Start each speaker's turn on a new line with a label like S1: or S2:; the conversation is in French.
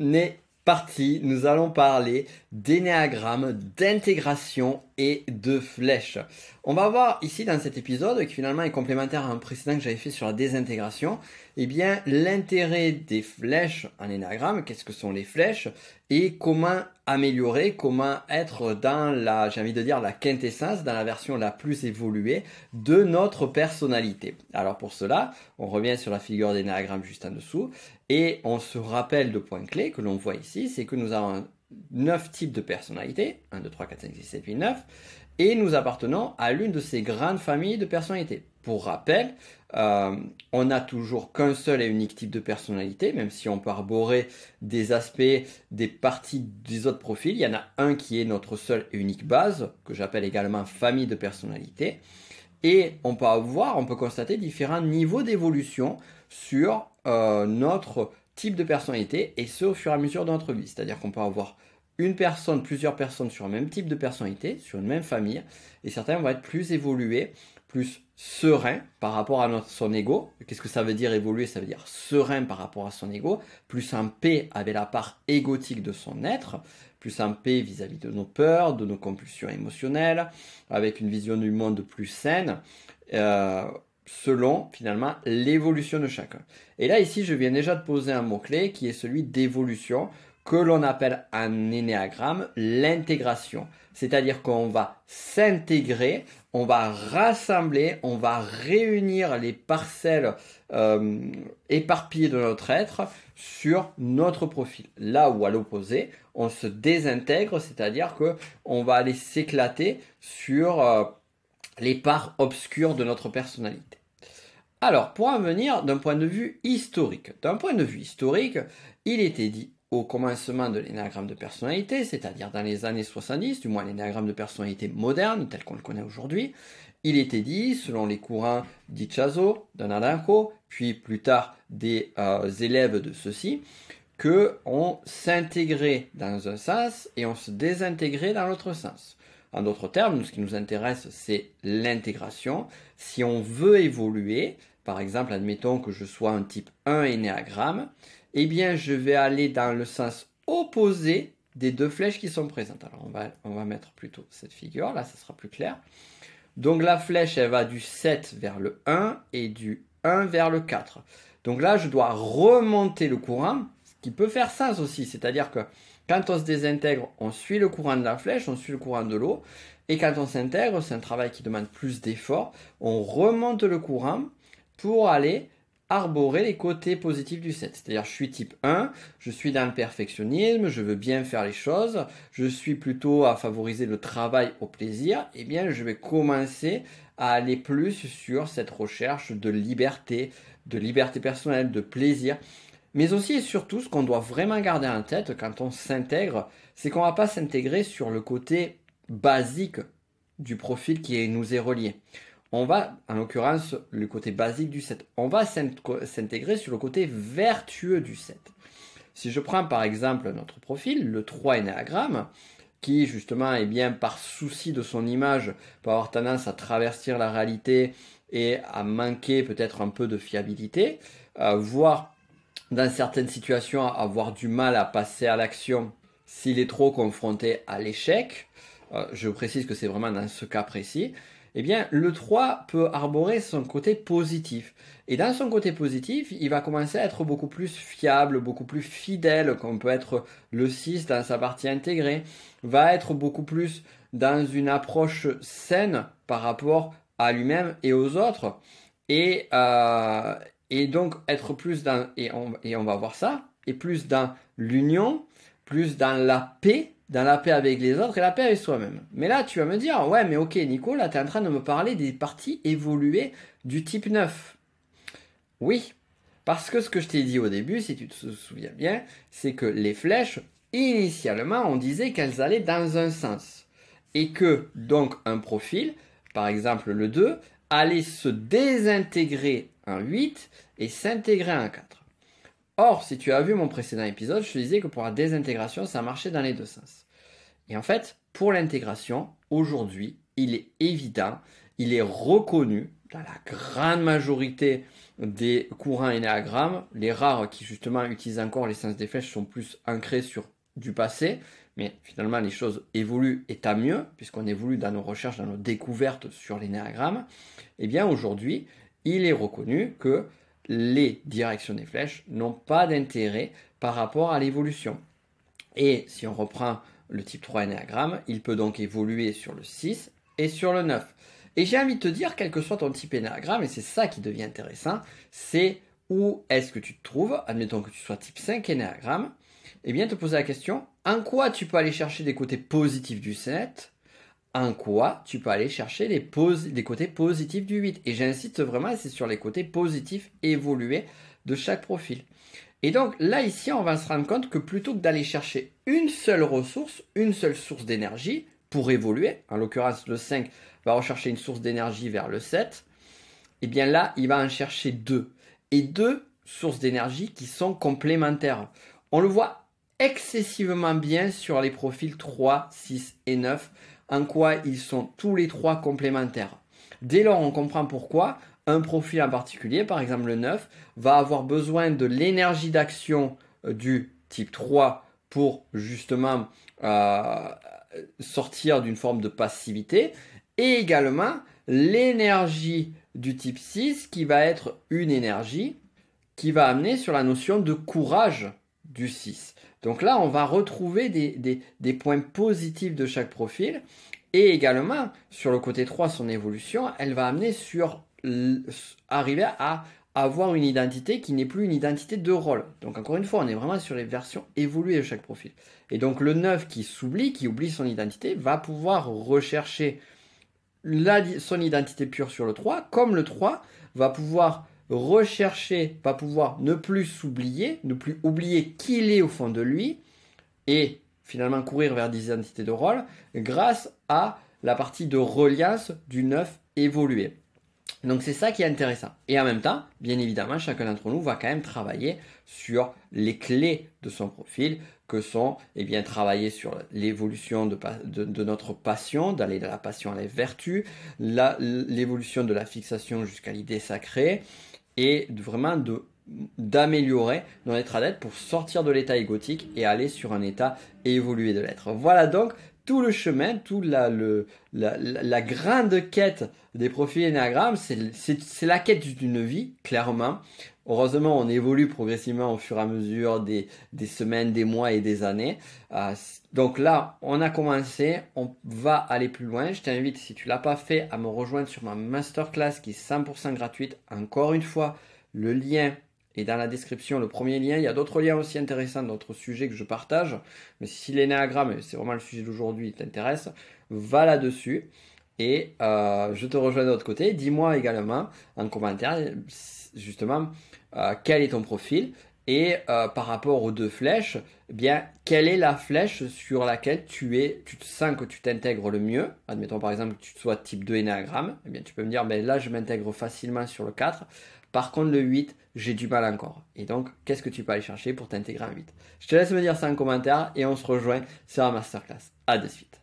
S1: est parti, nous allons parler d'énéagramme, d'intégration et de flèches. On va voir ici dans cet épisode, qui finalement est complémentaire à un précédent que j'avais fait sur la désintégration, eh bien l'intérêt des flèches en énéagramme, qu'est-ce que sont les flèches, et comment améliorer, comment être dans la, j'ai envie de dire, la quintessence, dans la version la plus évoluée de notre personnalité. Alors pour cela, on revient sur la figure d'énéagramme juste en dessous, et on se rappelle de points clés que l'on voit ici, c'est que nous avons 9 types de personnalités, 1, 2, 3, 4, 5, 6, 7, 8, 9, et nous appartenons à l'une de ces grandes familles de personnalités. Pour rappel, on n'a toujours qu'un seul et unique type de personnalité, même si on peut arborer des aspects, des parties des autres profils. Il y en a un qui est notre seule et unique base, que j'appelle également famille de personnalité. Et on peut constater différents niveaux d'évolution sur notre type de personnalité, et ce au fur et à mesure de notre vie. C'est-à-dire qu'on peut avoir une personne, plusieurs personnes sur un même type de personnalité, sur une même famille, et certains vont être plus évolués, plus sereins par rapport à son ego. Qu'est-ce que ça veut dire évoluer? Ça veut dire serein par rapport à son ego, plus en paix avec la part égotique de son être, plus en paix vis-à-vis de nos peurs, de nos compulsions émotionnelles, avec une vision du monde plus saine, selon finalement l'évolution de chacun. Et là ici je viens déjà de poser un mot-clé qui est celui d'évolution, que l'on appelle en énéagramme l'intégration. C'est-à-dire qu'on va s'intégrer, on va rassembler, on va réunir les parcelles éparpillées de notre être sur notre profil. Là où à l'opposé, on se désintègre, c'est-à-dire qu'on va aller s'éclater sur les parts obscures de notre personnalité. Alors, pour en venir d'un point de vue historique. D'un point de vue historique, il était dit au commencement de l'énéagramme de personnalité, c'est-à-dire dans les années 70, du moins l'énéagramme de personnalité moderne, tel qu'on le connaît aujourd'hui, il était dit, selon les courants d'Ichazo, de Nadanko, puis plus tard des élèves de ceux-ci, qu'on s'intégrait dans un sens et on se désintégrait dans l'autre sens. En d'autres termes, ce qui nous intéresse, c'est l'intégration. Si on veut évoluer, par exemple, admettons que je sois un type 1 énéagramme, eh bien, je vais aller dans le sens opposé des deux flèches qui sont présentes. Alors, on va mettre plutôt cette figure, là, ça sera plus clair. Donc, la flèche, elle va du 7 vers le 1 et du 1 vers le 4. Donc là, je dois remonter le courant, ce qui peut faire sens aussi, c'est-à-dire que quand on se désintègre, on suit le courant de la flèche, on suit le courant de l'eau, et quand on s'intègre, c'est un travail qui demande plus d'efforts, on remonte le courant pour aller arborer les côtés positifs du 7. C'est-à-dire, je suis type 1, je suis dans le perfectionnisme, je veux bien faire les choses, je suis plutôt à favoriser le travail au plaisir, eh bien, je vais commencer à aller plus sur cette recherche de liberté personnelle, de plaisir. Mais aussi et surtout, ce qu'on doit vraiment garder en tête quand on s'intègre, c'est qu'on ne va pas s'intégrer sur le côté basique du profil qui nous est relié. On va, en l'occurrence, le côté basique du 7. On va s'intégrer sur le côté vertueux du 7. Si je prends par exemple notre profil, le 3 énéagramme, qui justement, eh bien, par souci de son image, peut avoir tendance à travestir la réalité et à manquer peut-être un peu de fiabilité, voire dans certaines situations avoir du mal à passer à l'action s'il est trop confronté à l'échec. Je précise que c'est vraiment dans ce cas précis. Eh bien, le 3 peut arborer son côté positif. Et dans son côté positif, il va commencer à être beaucoup plus fiable, beaucoup plus fidèle, comme peut être le 6 dans sa partie intégrée, va être beaucoup plus dans une approche saine par rapport à lui-même et aux autres. Et donc être plus dans, et on va voir ça, et plus dans l'union, plus dans la paix avec les autres et la paix avec soi-même. Mais là, tu vas me dire, ouais, mais ok, Nico, là, tu es en train de me parler des parties évoluées du type 9. Oui, parce que ce que je t'ai dit au début, si tu te souviens bien, c'est que les flèches, initialement, on disait qu'elles allaient dans un sens. Et que, donc, un profil, par exemple le 2, allait se désintégrer en 8 et s'intégrer en 4. Or, si tu as vu mon précédent épisode, je te disais que pour la désintégration, ça marchait dans les deux sens. Et en fait, pour l'intégration, aujourd'hui, il est évident, il est reconnu dans la grande majorité des courants énéagrammes, les rares qui justement utilisent encore les sens des flèches sont plus ancrés sur du passé, mais finalement les choses évoluent et tant mieux, puisqu'on évolue dans nos recherches, dans nos découvertes sur l'énéagramme. Eh bien aujourd'hui, il est reconnu que les directions des flèches n'ont pas d'intérêt par rapport à l'évolution. Et si on reprend le type 3 énéagramme, il peut donc évoluer sur le 6 et sur le 9. Et j'ai envie de te dire, quel que soit ton type énéagramme, et c'est ça qui devient intéressant, c'est où est-ce que tu te trouves, admettons que tu sois type 5 énéagramme, et bien te poser la question, en quoi tu peux aller chercher des côtés positifs du 7, en quoi tu peux aller chercher les côtés positifs du 8. Et j'insiste vraiment, c'est sur les côtés positifs évolués de chaque profil. Et donc là, ici, on va se rendre compte que plutôt que d'aller chercher une seule ressource, une seule source d'énergie pour évoluer, en l'occurrence le 5 va rechercher une source d'énergie vers le 7, et bien là, il va en chercher deux. Et deux sources d'énergie qui sont complémentaires. On le voit excessivement bien sur les profils 3, 6 et 9, en quoi ils sont tous les trois complémentaires. Dès lors, on comprend pourquoi un profil en particulier, par exemple le 9, va avoir besoin de l'énergie d'action du type 3 pour justement sortir d'une forme de passivité, et également l'énergie du type 6 qui va être une énergie qui va amener sur la notion de courage du 6. Donc là, on va retrouver des points positifs de chaque profil. Et également, sur le côté 3, son évolution, elle va amener sur arriver à avoir une identité qui n'est plus une identité de rôle. Donc encore une fois, on est vraiment sur les versions évoluées de chaque profil. Et donc le 9 qui s'oublie, qui oublie son identité, va pouvoir rechercher son identité pure sur le 3, comme le 3 va pouvoir rechercher, va pouvoir ne plus s'oublier, ne plus oublier qui il est au fond de lui, et finalement courir vers des identités de rôle grâce à la partie de reliance du 9 évolué. Donc c'est ça qui est intéressant. Et en même temps, bien évidemment, chacun d'entre nous va quand même travailler sur les clés de son profil, que sont travailler sur l'évolution de notre passion, d'aller de la passion à la vertu, l'évolution de la fixation jusqu'à l'idée sacrée, et vraiment d'améliorer notre état d'être pour sortir de l'état égotique et aller sur un état évolué de l'être. Voilà donc tout le chemin, toute la grande quête des profils énéagrammes, c'est la quête d'une vie, clairement. Heureusement, on évolue progressivement au fur et à mesure des semaines, des mois et des années. Donc là, on a commencé, on va aller plus loin. Je t'invite, si tu ne l'as pas fait, à me rejoindre sur ma masterclass qui est 100% gratuite. Encore une fois, le lien est dans la description, le premier lien. Il y a d'autres liens aussi intéressants, d'autres sujets que je partage. Mais si l'énéagramme, c'est vraiment le sujet d'aujourd'hui, t'intéresse, va là-dessus. Et je te rejoins de l'autre côté. Dis-moi également en commentaire, justement, quel est ton profil. Et par rapport aux deux flèches, eh bien, quelle est la flèche sur laquelle tu te sens que tu t'intègres le mieux. Admettons par exemple que tu sois type 2 énéagramme. Eh bien, tu peux me dire, ben, là, je m'intègre facilement sur le 4. Par contre, le 8, j'ai du mal encore. Et donc, qu'est-ce que tu peux aller chercher pour t'intégrer en 8? Je te laisse me dire ça en commentaire et on se rejoint sur la masterclass. À de suite.